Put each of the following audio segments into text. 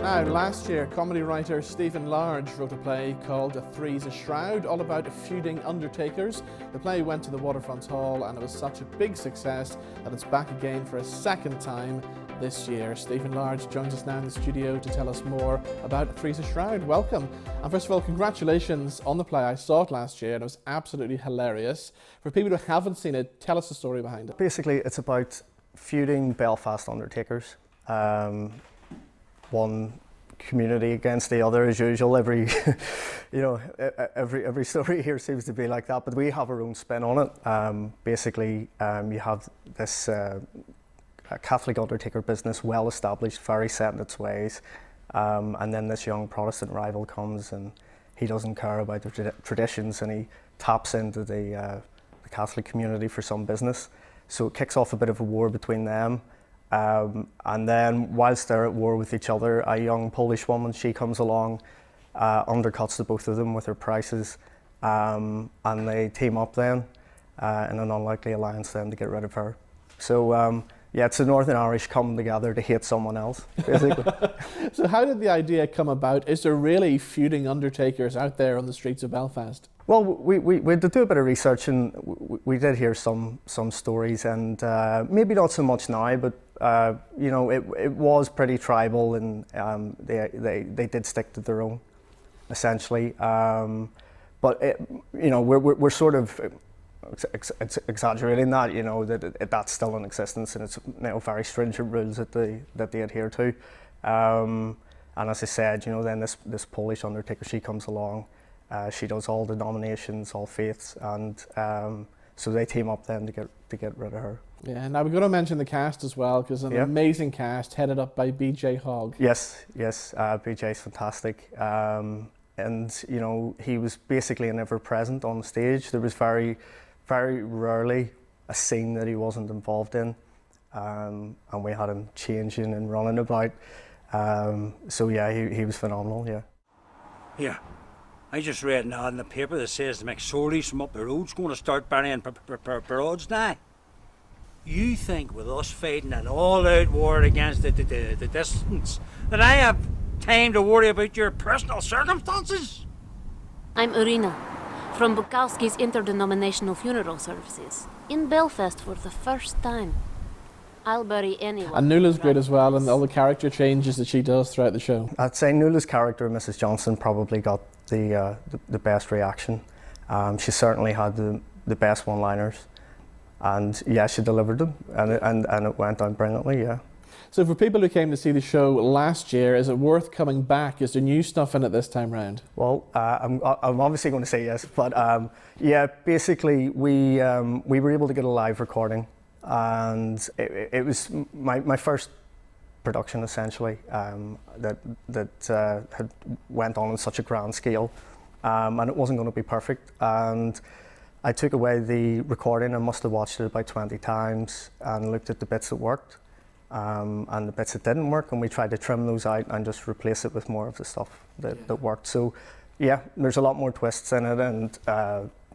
Now, last year, comedy writer Stephen Large wrote a play called Three's a Shroud, all about feuding undertakers. The play went to the Waterfront Hall and it was such a big success that it's back again for a second time this year. Stephen Large joins us now in the studio to tell us more about Three's a Shroud. Welcome. And first of all, congratulations on the play. I saw it last year and it was absolutely hilarious. For people who haven't seen it, tell us the story behind it. Basically, it's about feuding Belfast undertakers. One community against the other, as usual. Every story here seems to be like that, but we have our own spin on it. You have this Catholic undertaker business, well established, very set in its ways, and then this young Protestant rival comes and he doesn't care about the traditions and he taps into the Catholic community for some business. So it kicks off a bit of a war between them. And then whilst they're at war with each other, a young Polish woman, she comes along, undercuts the both of them with her prices, and they team up then in an unlikely alliance then to get rid of her. So it's the Northern Irish coming together to hate someone else, basically. So how did the idea come about? Is there really feuding undertakers out there on the streets of Belfast? Well, we had to do a bit of research and we did hear some stories, and maybe not so much now, but it was pretty tribal, and they did stick to their own, essentially. But we're sort of exaggerating that, that's still in existence, and it's very stringent rules that they adhere to. And as I said, then this Polish undertaker, she comes along. She does all denominations, all faiths, and so they team up then to get rid of her. Yeah, now we're going to mention the cast as well, because an amazing cast headed up by BJ Hogg. Yes, BJ's fantastic, and he was basically an ever-present on stage. There was very, very rarely a scene that he wasn't involved in, and we had him changing and running about. He was phenomenal. Yeah. I just read an ad in the paper that says the McSorleys from up the road's going to start burying broads now. You think with us fighting an all-out war against the distance that I have time to worry about your personal circumstances? I'm Urina, from Bukowski's Interdenominational Funeral Services, in Belfast for the first time. I'll bury anyone. And Nuala's great as well, and all the character changes that she does throughout the show. I'd say Nuala's character, Mrs. Johnson, probably got the best reaction. She certainly had the best one-liners, and she delivered them, and it went down brilliantly. So for people who came to see the show last year, is it worth coming back? Is there new stuff in it this time round? Well, I'm obviously going to say yes, but basically we were able to get a live recording, and it was my first production, essentially, that had went on such a grand scale, and it wasn't going to be perfect. And I took away the recording. I must have watched it about 20 times and looked at the bits that worked, and the bits that didn't work, and we tried to trim those out and just replace it with more of the stuff that worked. So there's a lot more twists in it and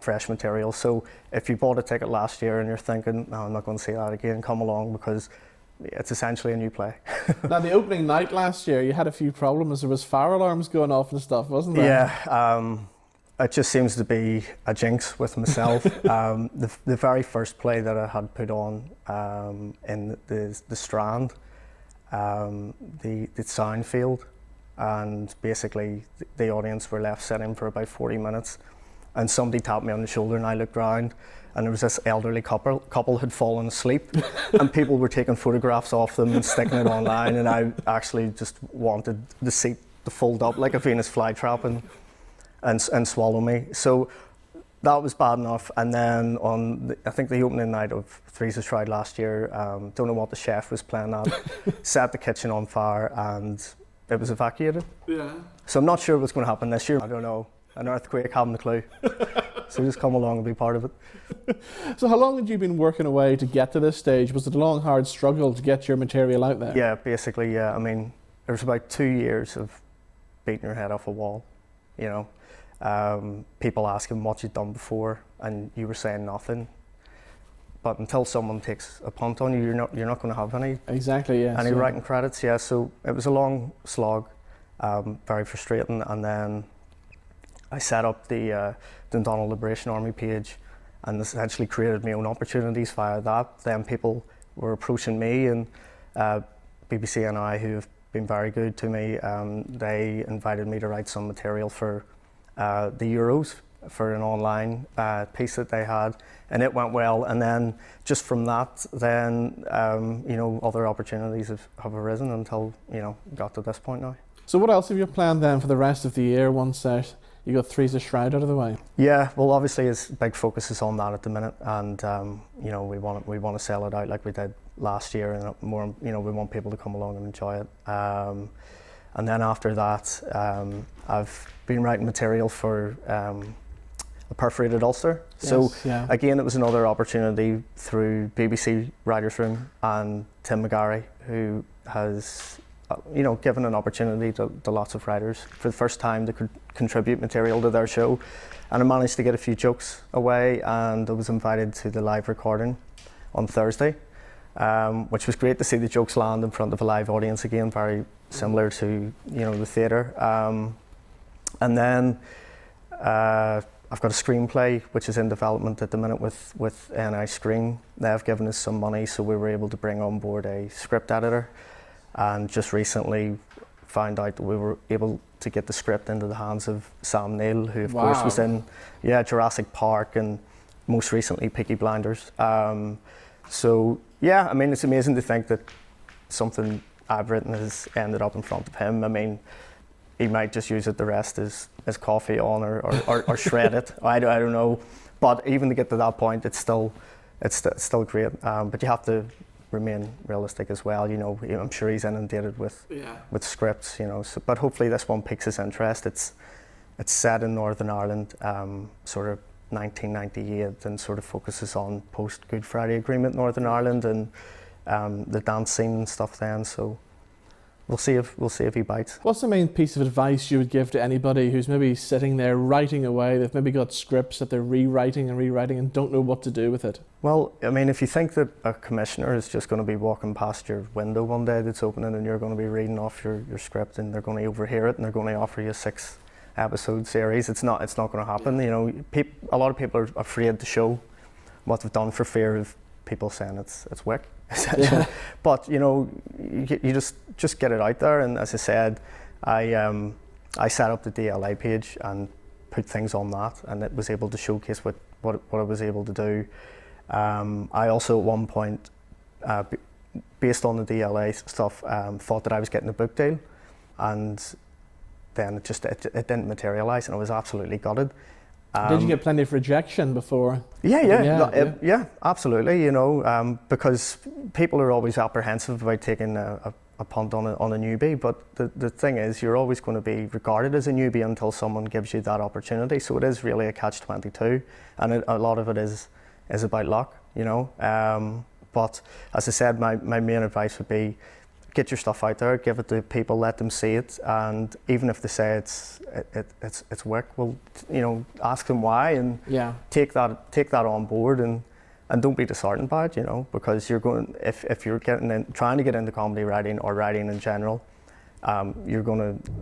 fresh material. So if you bought a ticket last year and you're thinking, no, I'm not going to see that again, come along, because it's essentially a new play. Now, the opening night last year, you had a few problems. There was fire alarms going off and stuff, wasn't there? Yeah, it just seems to be a jinx with myself. The very first play that I had put on in the Strand, the sound failed, and basically the audience were left sitting for about 40 minutes, and somebody tapped me on the shoulder and I looked round, and there was this elderly couple had fallen asleep and people were taking photographs of them and sticking it online, and I actually just wanted the seat to fold up like a Venus flytrap and swallow me. So that was bad enough. And then on I think the opening night of Three's a Shroud last year, don't know what the chef was playing at, set the kitchen on fire and it was evacuated. Yeah. So I'm not sure what's going to happen this year. I don't know. An earthquake, haven't a clue. So just come along and be part of it. So how long had you been working away to get to this stage? Was it a long, hard struggle to get your material out there? Yeah, basically, yeah. I mean, there was about 2 years of beating your head off a wall, people asking what you'd done before and you were saying nothing. But until someone takes a punt on you, you're not going to have any writing credits. Yeah, so it was a long slog. very frustrating. And then I set up the Dundonald Liberation Army page and essentially created my own opportunities via that. Then people were approaching me, and BBC and I, who have been very good to me, they invited me to write some material for the Euros, for an online piece that they had, and it went well. And then just from that, then other opportunities have arisen until got to this point now. So what else have you planned then for the rest of the year once you got Threes of Shroud out of the way? Yeah, well, obviously, his big focus is on that at the minute, and we want to sell it out like we did last year, and more. We want people to come along and enjoy it. And then after that, I've been writing material for a perforated ulster. Yes, so yeah. Again, it was another opportunity through BBC Writers' Room and Tim McGarry, who has given an opportunity to lots of writers for the first time to contribute material to their show. And I managed to get a few jokes away, and I was invited to the live recording on Thursday, which was great to see the jokes land in front of a live audience again, very similar to the theatre. And then I've got a screenplay which is in development at the minute with NI Screen. They've given us some money, so we were able to bring on board a script editor, and just recently found out that we were able to get the script into the hands of Sam Neill, who of course was in Jurassic Park and most recently Peaky Blinders. So yeah, I mean, it's amazing to think that something I've written has ended up in front of him. I mean, he might just use it the rest as coffee on or shred it. I don't know, but even to get to that point, it's still great. But you have to remain realistic as well. I'm sure he's inundated with scripts. So, but hopefully this one piques his interest. It's set in Northern Ireland, sort of 1998, and sort of focuses on post Good Friday Agreement Northern Ireland and the dance scene and stuff. Then, so we'll see if he bites. What's the main piece of advice you would give to anybody who's maybe sitting there writing away? They've maybe got scripts that they're rewriting and don't know what to do with it. Well, I mean, if you think that a commissioner is just going to be walking past your window one day that's opening and you're going to be reading off your script and they're going to overhear it and they're going to offer you a 6-episode series, it's not going to happen. A lot of people are afraid to show what they've done for fear of people saying it's wick, essentially. Yeah. But you just get it out there. And as I said, I set up the DLA page and put things on that, and it was able to showcase what I was able to do. I also at one point, based on the DLA stuff, thought that I was getting a book deal, and then it didn't materialise, and I was absolutely gutted. Did you get plenty of rejection before? Yeah, absolutely. Because people are always apprehensive about taking a punt on a newbie, but the thing is, you're always going to be regarded as a newbie until someone gives you that opportunity. So it is really a catch-22, and a lot of it is about luck. But as I said, my main advice would be get your stuff out there, give it to people, let them see it, and even if they say it's work, well, ask them why, and take that on board, and don't be disheartened by it, because you're going, if you're trying to get into comedy writing or writing in general, you're going to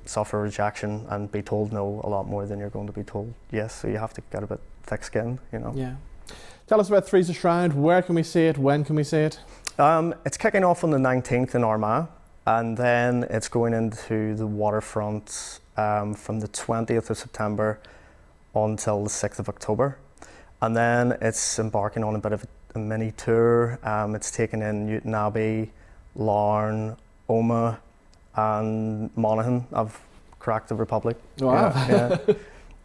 suffer rejection and be told no a lot more than you're going to be told yes. So you have to get a bit thick-skinned, Yeah. Tell us about Threes of Shroud. Where can we see it? When can we see it? It's kicking off on the 19th in Armagh, and then it's going into the Waterfront from the 20th of September until the 6th of October. And then it's embarking on a bit of a mini tour. It's taking in Newton Abbey, Larne, Omagh, and Monaghan. I've cracked the Republic. Wow. Yeah.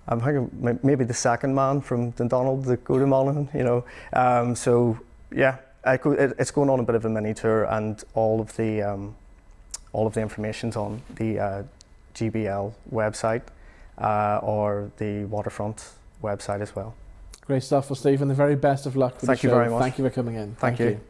I'm thinking maybe the second man from Dundonald to go to Monaghan, so yeah, it's going on a bit of a mini tour, and all of the information's on the GBL website or the Waterfront website as well. Great stuff. Well, Stephen, the very best of luck with the show. Thank you very much. Thank you for coming in. Thank you.